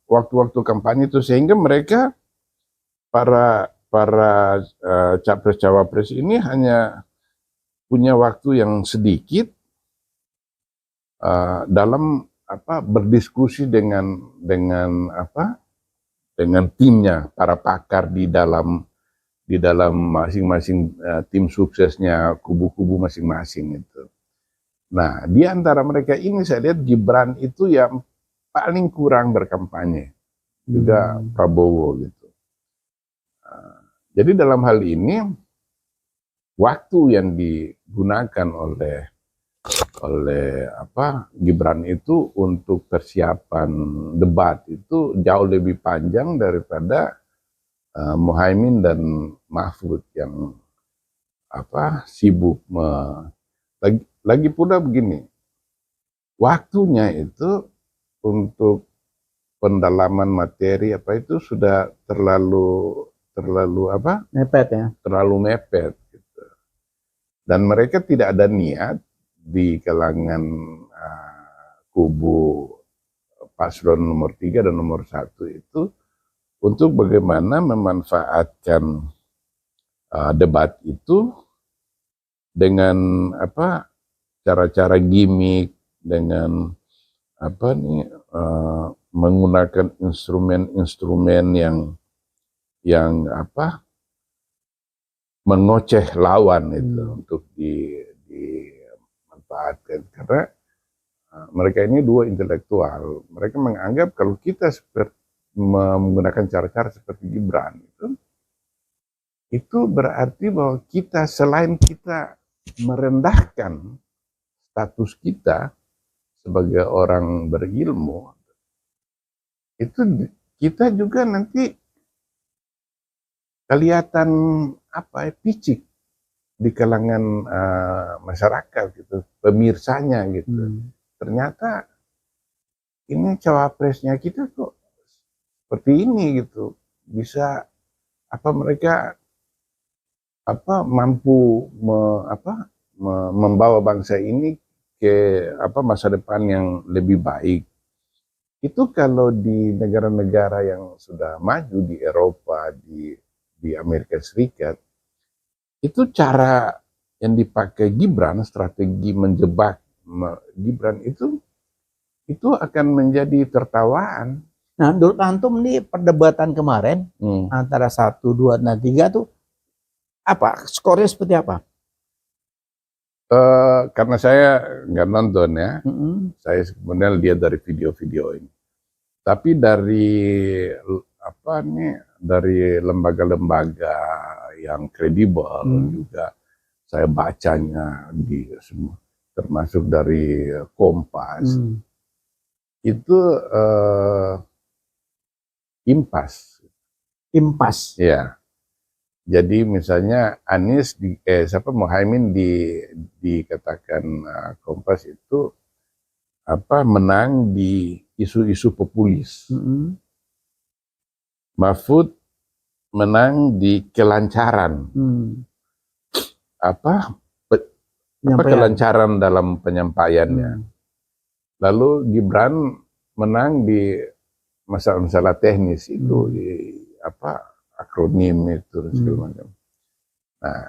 waktu-waktu kampanye itu, sehingga mereka para capres cawapres ini hanya punya waktu yang sedikit dalam berdiskusi dengan timnya, para pakar di dalam masing-masing tim suksesnya, kubu-kubu masing-masing itu. Nah, di antara mereka ini saya lihat Gibran itu yang paling kurang berkampanye, juga Prabowo gitu. Jadi dalam hal ini waktu yang digunakan oleh Gibran itu untuk persiapan debat itu jauh lebih panjang daripada Muhaimin dan Mahfud yang sibuk lagi pula begini, waktunya itu untuk pendalaman materi itu sudah terlalu mepet ya, terlalu mepet gitu. Dan mereka tidak ada niat di kalangan kubu paslon nomor 3 dan nomor 1 itu untuk bagaimana memanfaatkan debat itu dengan cara-cara gimmick, dengan menggunakan instrumen-instrumen yang mengoceh lawan itu untuk dimanfaatkan, karena mereka ini dua intelektual. Mereka menganggap kalau kita menggunakan cara-cara seperti Gibran itu berarti bahwa kita, selain kita merendahkan status kita sebagai orang berilmu, itu kita juga nanti kelihatan picik di kalangan masyarakat gitu, pemirsanya gitu. Ternyata ini cawapresnya kita kok seperti ini gitu, bisa mereka mampu membawa bangsa ini ke masa depan yang lebih baik. Itu kalau di negara-negara yang sudah maju, di Eropa, di Amerika Serikat, itu cara yang dipakai Gibran, strategi menjebak Gibran itu akan menjadi tertawaan. Nah, menurut antum nih perdebatan kemarin antara 1, 2, dan 3 tuh skornya seperti apa? Karena saya nggak nonton ya, saya kemudian lihat dari video-video ini. Tapi dari lembaga-lembaga yang kredibel juga saya bacanya di semua, termasuk dari Kompas, itu impas. Ya. Jadi misalnya Anies Muhaimin dikatakan Kompas itu menang di isu-isu populis. Mahfud menang di kelancaran. Kelancaran dalam penyampaiannya. Lalu Gibran menang di masalah-masalah teknis itu, akronim itu segala macam. Nah,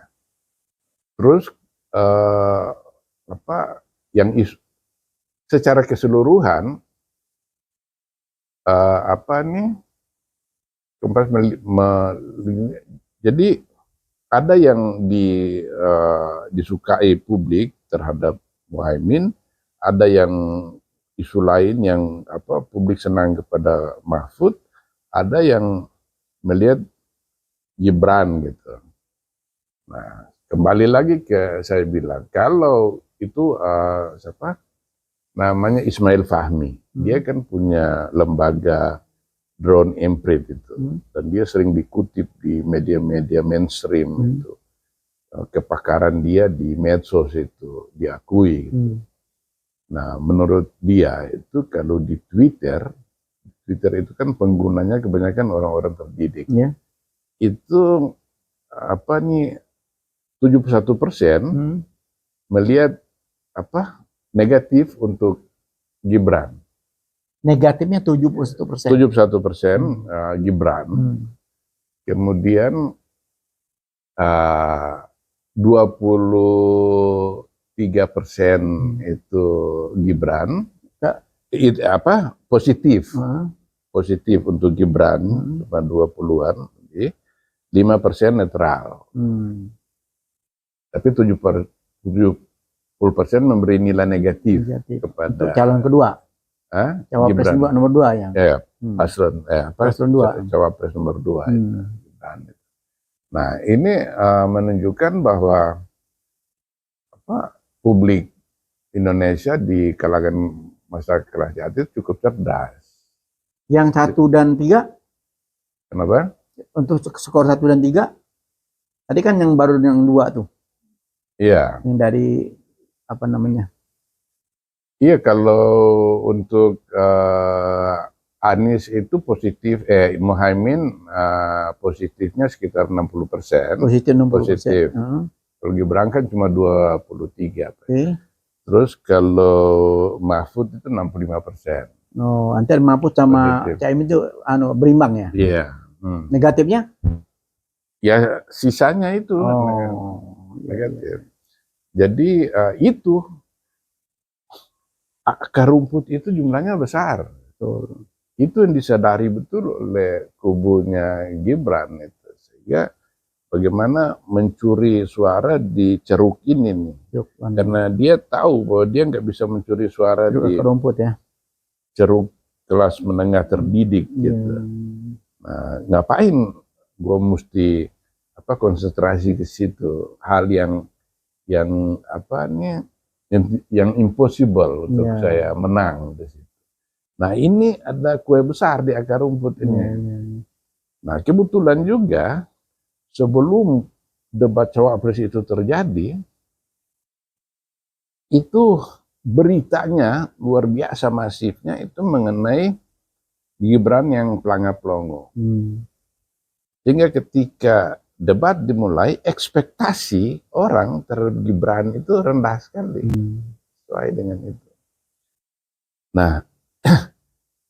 terus yang secara keseluruhan apa nih, Kompas jadi ada yang disukai publik terhadap Muhaimin, ada yang isu lain yang publik senang kepada Mahfud, ada yang melihat Gibran gitu. Nah, kembali lagi ke saya bilang, kalau itu siapa namanya Ismail Fahmi, dia kan punya lembaga Drone Imprint itu, dan dia sering dikutip di media-media mainstream itu. Kepakaran dia di medsos itu diakui. Gitu. Nah, menurut dia itu kalau di Twitter itu kan penggunanya kebanyakan orang-orang terdidik. Itu 71% melihat negatif untuk Gibran. Negatifnya 71%. 71% Gibran. Kemudian 23% itu Gibran. Positif. Positif untuk Gibran, cuma 20-an. 5% netral. Tapi 70% memberi nilai negatif kepada untuk calon kedua. Cawapres nomor 2 yang. Ya, paslon 2. Cawapres nomor 2 itu. Nah, ini menunjukkan bahwa publik Indonesia di kalangan masyarakat kelas atas cukup cerdas. Yang 1 dan 3? Kenapa? Untuk skor 1 dan 3? Tadi kan yang baru yang 2 tuh. Iya. Yang dari apa namanya? Iya, kalau untuk Anies itu positif, Muhaimin positifnya sekitar 60%. Positif 60%. Positif. Kalau Gibran kan cuma 23. Terus kalau Mahfud itu 65%. Oh, antara Mahfud sama Caimin itu berimbang ya? Iya. Negatifnya? Ya sisanya itu negatif. Jadi itu akar rumput itu jumlahnya besar. Itu yang disadari betul oleh kubunya Gibran itu. Sehingga bagaimana mencuri suara di ceruk ini nih. Karena dia tahu bahwa dia nggak bisa mencuri suara di rumput ya. Ceruk kelas menengah terdidik gitu. Nah, ngapain gue mesti konsentrasi ke situ, hal yang yang impossible untuk saya menang di situ. Nah, ini ada kue besar di akar rumput ini. Nah, kebetulan juga sebelum debat cawapres itu terjadi, itu beritanya luar biasa masifnya itu mengenai Gibran yang pelangap-pelongo. Sehingga ketika debat dimulai, ekspektasi orang terhadap Gibran itu rendah sekali. Sesuai dengan itu. Nah,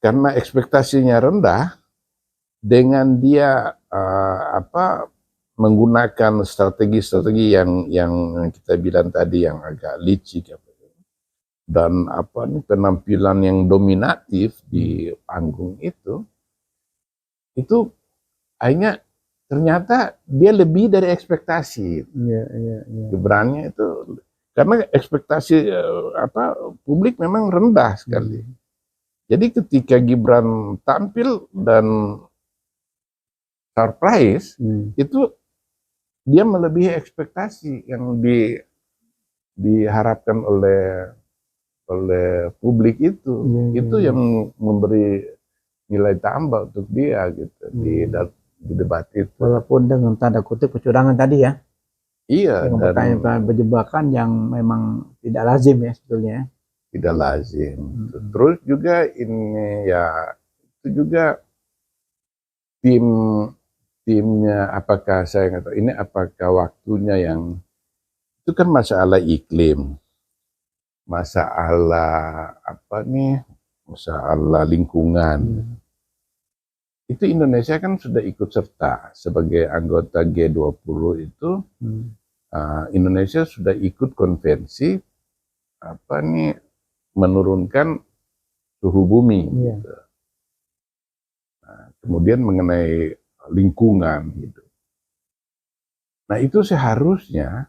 karena ekspektasinya rendah, dengan dia menggunakan strategi-strategi yang kita bilang tadi yang agak licik dan penampilan yang dominatif di panggung itu akhirnya ternyata dia lebih dari ekspektasi. Gibrannya itu karena ekspektasi publik memang rendah sekali. Jadi ketika Gibran tampil dan surprise, itu dia melebihi ekspektasi yang diharapkan oleh publik itu. Itu yang memberi nilai tambah untuk dia gitu di debat itu. Walaupun dengan tanda kutip kecurangan tadi ya. Iya. Dengan pertanyaan berjebakan yang memang tidak lazim ya sebetulnya. Tidak lazim. Terus juga ini ya itu juga timnya apakah saya nggak tahu ini apakah waktunya yang itu kan masalah iklim. Masalah masalah lingkungan. Itu Indonesia kan sudah ikut serta sebagai anggota G20 itu. Indonesia sudah ikut konvensi menurunkan suhu bumi. Gitu. kemudian mengenai lingkungan gitu. Nah itu seharusnya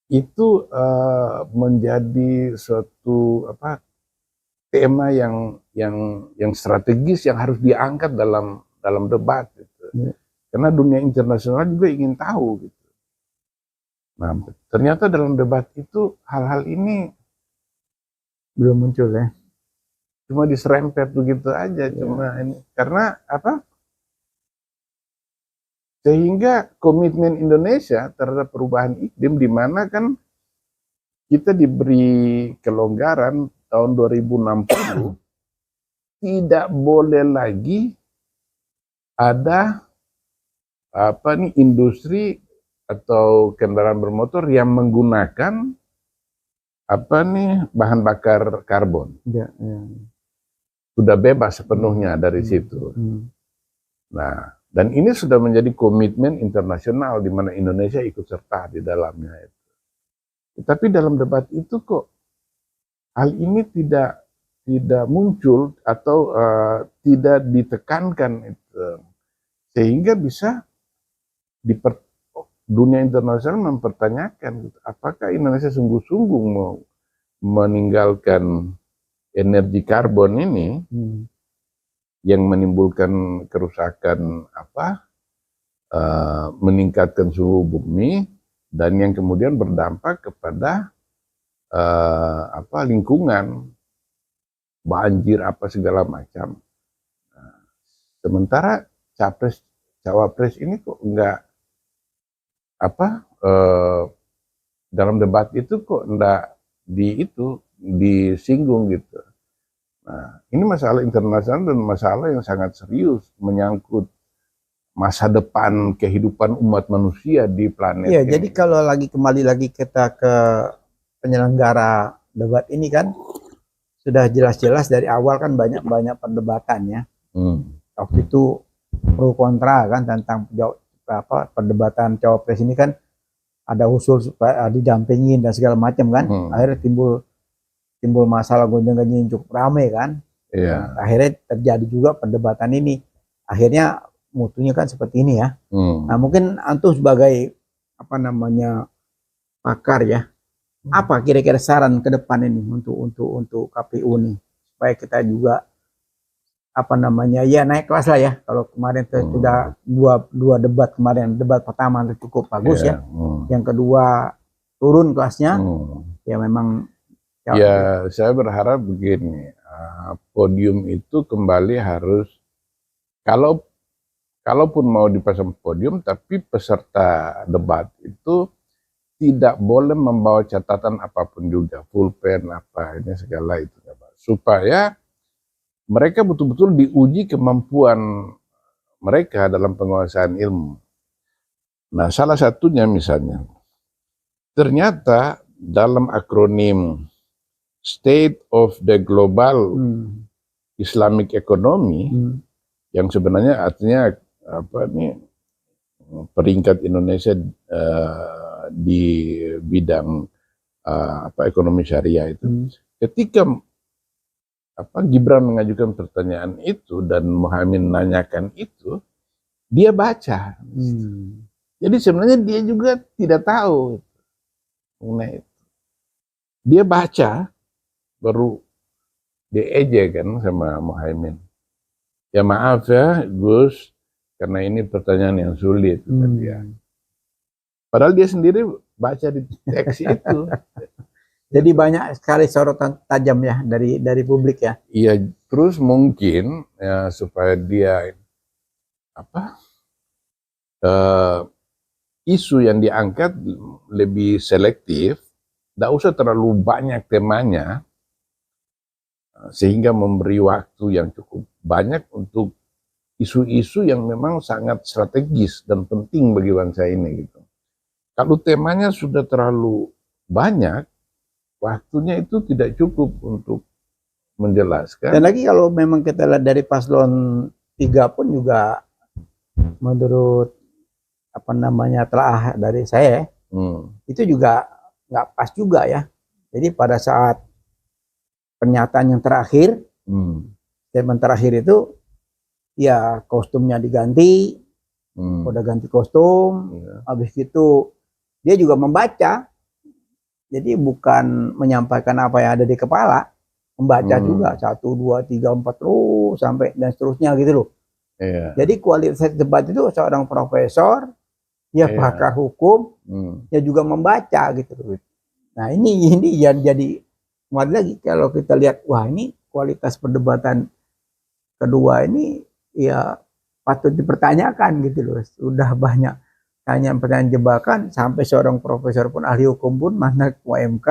itu menjadi suatu tema yang strategis yang harus diangkat dalam debat gitu. Karena dunia internasional juga ingin tahu gitu. Nah, ternyata dalam debat itu hal-hal ini belum muncul ya. Cuma diserempet begitu aja, cuma ini karena apa? Sehingga komitmen Indonesia terhadap perubahan iklim di mana kan kita diberi kelonggaran tahun 2060 tidak boleh lagi ada industri atau kendaraan bermotor yang menggunakan bahan bakar karbon. Ya. Sudah bebas sepenuhnya dari situ. Nah, dan ini sudah menjadi komitmen internasional di mana Indonesia ikut serta di dalamnya itu. Tapi dalam debat itu kok hal ini tidak muncul atau tidak ditekankan itu. Sehingga bisa dunia internasional mempertanyakan apakah Indonesia sungguh-sungguh mau meninggalkan energi karbon ini yang menimbulkan kerusakan meningkatkan suhu bumi dan yang kemudian berdampak kepada lingkungan, banjir segala macam. Nah, sementara cawapres ini kok enggak dalam debat itu kok enggak disinggung gitu. Nah, ini masalah internasional dan masalah yang sangat serius menyangkut masa depan kehidupan umat manusia di planet ini. ini. Jadi kalau kembali lagi kita ke penyelenggara debat ini kan sudah jelas-jelas dari awal kan banyak perdebatan ya. Waktu itu pro kontra kan tentang perdebatan cawapres ini kan ada usul supaya didampingin dan segala macam kan. Akhirnya timbul masalah gonjang-ganjing yang cukup ramai kan. Nah, akhirnya terjadi juga perdebatan ini. Akhirnya mutunya kan seperti ini ya. Nah, mungkin antum sebagai pakar ya. Apa kira-kira saran ke depan ini untuk KPU nih supaya kita juga naik kelas lah ya. Kalau kemarin sudah dua debat kemarin, debat pertama cukup bagus ya. Yang kedua turun kelasnya. Ya memang ya saya berharap begini, podium itu kembali harus kalaupun mau dipasang podium, tapi peserta debat itu tidak boleh membawa catatan apapun juga, pulpen ini segala itu, supaya mereka betul-betul diuji kemampuan mereka dalam penguasaan ilmu. Nah, salah satunya misalnya, ternyata dalam akronim State of the Global Islamic Economy, yang sebenarnya artinya peringkat Indonesia di bidang ekonomi syariah itu. Ketika Gibran mengajukan pertanyaan itu dan Muhaimin nanyakan itu, dia baca. Jadi sebenarnya dia juga tidak tahu mengenai itu. Dia baca, baru diejek kan sama Muhaimin. Ya maaf ya Gus, karena ini pertanyaan yang sulit. Padahal dia sendiri baca di teks itu. Jadi banyak sekali sorotan tajam ya dari publik ya. Iya, terus mungkin ya supaya dia isu yang diangkat lebih selektif, tidak usah terlalu banyak temanya, sehingga memberi waktu yang cukup banyak untuk isu-isu yang memang sangat strategis dan penting bagi bangsa ini gitu. Kalau temanya sudah terlalu banyak, waktunya itu tidak cukup untuk menjelaskan. Dan lagi kalau memang kita lihat dari paslon 3 pun juga menurut telah dari saya itu juga nggak pas juga ya. Jadi pada saat pernyataan yang terakhir, statement terakhir itu ya kostumnya diganti, udah ganti kostum, habis itu dia juga membaca, jadi bukan menyampaikan apa yang ada di kepala, membaca juga 1, 2, 3, 4 terus sampai dan seterusnya gitu loh. Jadi kualitas debat itu seorang profesor, ya pakar hukum, ya juga membaca gitu loh. Nah ini yang jadi kembali lagi kalau kita lihat, wah ini kualitas perdebatan kedua ini ya patut dipertanyakan gitu loh. Sudah banyak pertanyaan jebakan sampai seorang profesor pun, ahli hukum pun, mantan ketua MK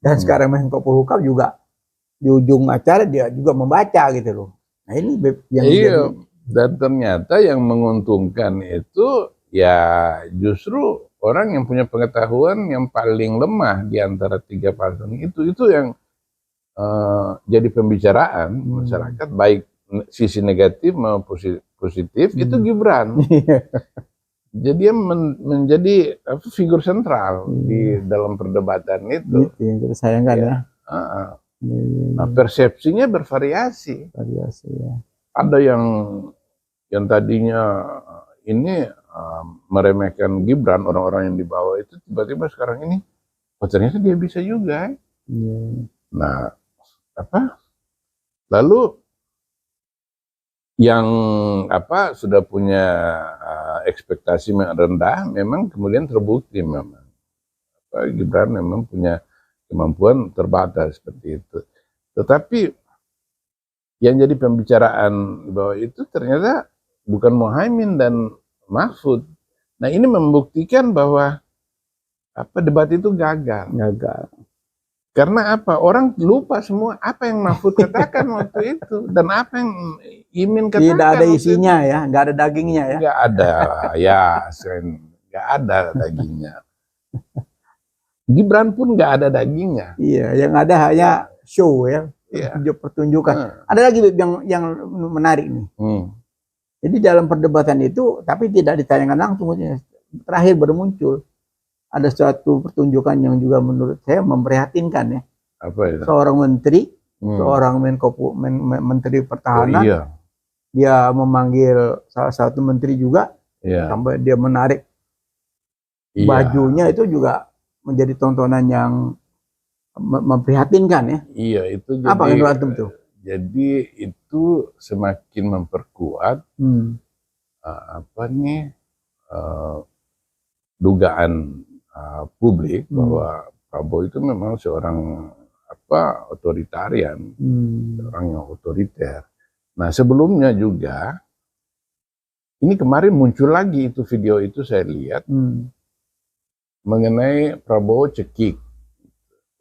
dan sekarang Menko Polhukam juga di ujung acara dia juga membaca gitu loh. Nah ini yang dan ternyata yang menguntungkan itu ya justru orang yang punya pengetahuan yang paling lemah di antara 3 paslon itu yang jadi pembicaraan masyarakat, baik sisi negatif maupun positif itu Gibran. Jadi dia menjadi figur sentral di dalam perdebatan itu. Gitu, yang kita sayangkan ya. Nah, persepsinya bervariasi. Ya. Ada yang tadinya ini meremehkan Gibran, orang-orang yang di bawah itu tiba-tiba sekarang ini, oh ternyata dia bisa juga. Nah, lalu yang sudah punya ekspektasi rendah memang kemudian terbukti memang Gibran memang punya kemampuan terbatas seperti itu. Tetapi yang jadi pembicaraan bahwa itu ternyata bukan Muhaimin dan Mahfud. Nah ini membuktikan bahwa debat itu gagal. Karena apa? Orang lupa semua apa yang Mahfud katakan waktu itu dan apa yang Imin katakan. Tidak ada isinya ya, nggak ada dagingnya ya. Nggak ada, ya, nggak ada dagingnya. Gibran pun nggak ada dagingnya. Iya, yang ada hanya show ya, pertunjukan. Ada lagi yang menarik nih. Jadi dalam perdebatan itu, tapi tidak ditayangkan langsung, terakhir baru muncul. Ada suatu pertunjukan yang juga menurut saya memprihatinkan ya. Apa itu? Seorang menteri, seorang menteri pertahanan, dia memanggil salah satu menteri juga, sampai dia menarik bajunya, itu juga menjadi tontonan yang memprihatinkan ya. Iya, itu jadi, apa yang antum tuh? Jadi itu semakin memperkuat dugaan publik bahwa Prabowo itu memang seorang otoritarian, orang yang otoriter. Nah sebelumnya juga ini kemarin muncul lagi itu video itu saya lihat mengenai Prabowo cekik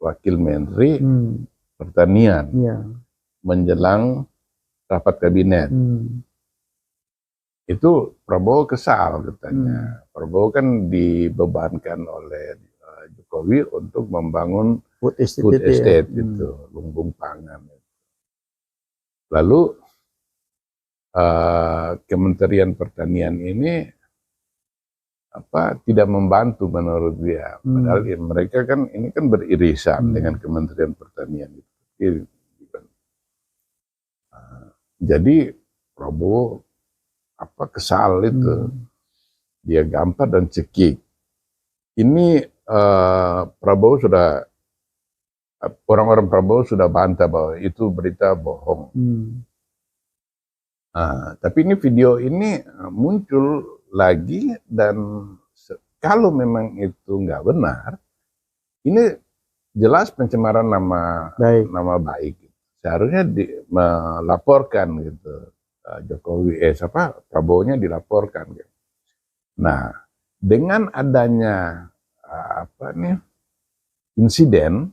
wakil menteri pertanian menjelang rapat kabinet. Itu Prabowo kesal katanya. Prabowo kan dibebankan oleh Jokowi untuk membangun food estate itu, lumbung pangan. Lalu Kementerian Pertanian ini tidak membantu menurut dia. Padahal mereka kan ini kan beririsan dengan Kementerian Pertanian itu. Jadi Prabowo kesal itu, dia gampar dan cekik. Ini Prabowo sudah, orang-orang Prabowo sudah bantah bahwa itu berita bohong. Tapi ini video ini muncul lagi dan kalau memang itu nggak benar, ini jelas pencemaran nama baik. Seharusnya melaporkan gitu. Jokowi, Prabowo-nya dilaporkan. Gitu. Nah, dengan adanya insiden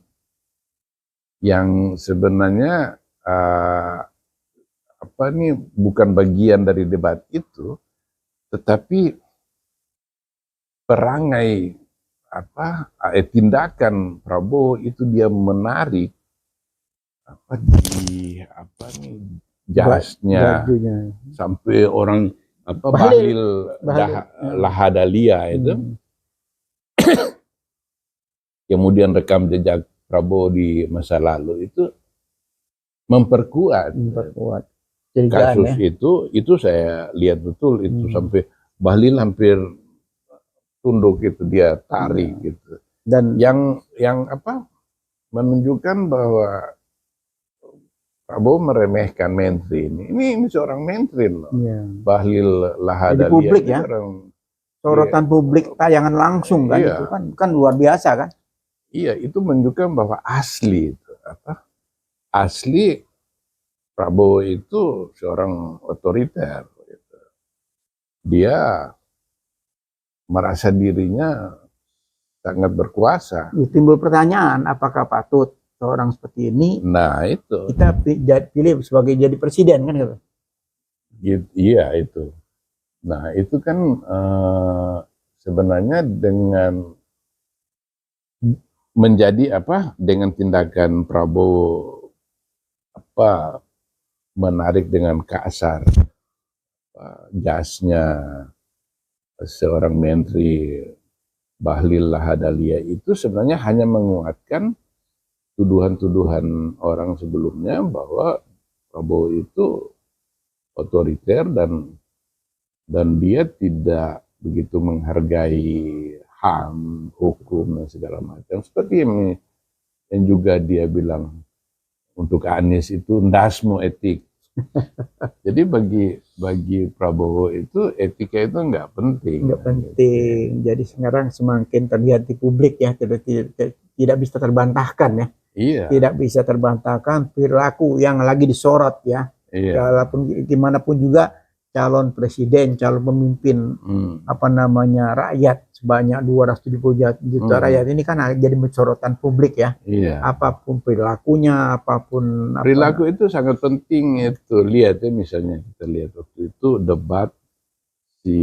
yang sebenarnya bukan bagian dari debat itu, tetapi perangai tindakan Prabowo itu dia menarik jasnya sampai orang Bahlil Lahadalia itu kemudian rekam jejak Prabowo di masa lalu itu memperkuat Curigaan, kasus itu saya lihat betul itu sampai Bahlil hampir tunduk gitu, dia tarik gitu. Dan Yang apa menunjukkan bahwa Prabowo meremehkan menteri ini seorang menteri loh. Bahlil Lahadalia jadi publik ya, sorotan publik, tayangan langsung kan, Iya. itu kan luar biasa kan. Iya, itu menunjukkan bahwa asli itu asli Prabowo itu seorang otoriter. Gitu. Dia merasa dirinya sangat berkuasa. Timbul pertanyaan, apakah patut seorang seperti ini Itu kita pilih sebagai jadi presiden kan gitu. Iya itu. Nah itu kan sebenarnya dengan menjadi dengan tindakan Prabowo menarik dengan kasar jasnya seorang menteri Bahlil Lahadalia itu sebenarnya hanya menguatkan tuduhan-tuduhan orang sebelumnya bahwa Prabowo itu otoriter dan dia tidak begitu menghargai HAM, hukum dan segala macam. Seperti yang juga dia bilang untuk Anies itu ndasmu etik. Jadi bagi Prabowo itu etika itu nggak penting. Nggak penting. Jadi sekarang semakin terlihat di publik ya, tidak bisa terbantahkan ya. Iya. Tidak bisa terbantahkan perilaku yang lagi disorot ya. Iya. Walaupun gimana pun juga calon presiden, calon pemimpin rakyat sebanyak 270 juta rakyat ini kan jadi sorotan publik ya. Iya. Apapun perilakunya, apapun perilaku itu sangat penting itu. Lihat ya misalnya kita lihat waktu itu debat si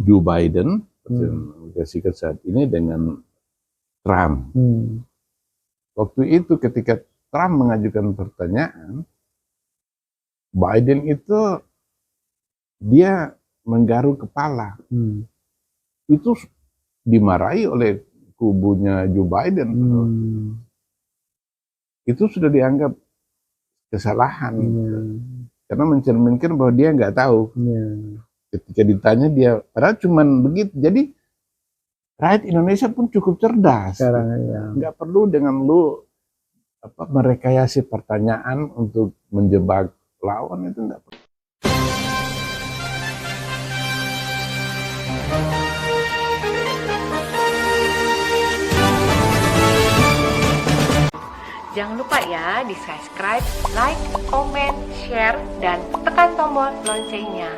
Joe Biden Amerika Serikat saat ini dengan Trump. Waktu itu ketika Trump mengajukan pertanyaan, Biden itu dia menggaruk kepala. Itu dimarahi oleh kubunya Joe Biden. Itu sudah dianggap kesalahan. Karena mencerminkan bahwa dia nggak tahu. Ketika ditanya dia, padahal cuman begitu. Jadi rakyat Indonesia pun cukup cerdas. Nggak perlu dengan lu merekayasa pertanyaan untuk menjebak lawan, itu nggak perlu. Jangan lupa ya di subscribe, like, comment, share, dan tekan tombol loncengnya.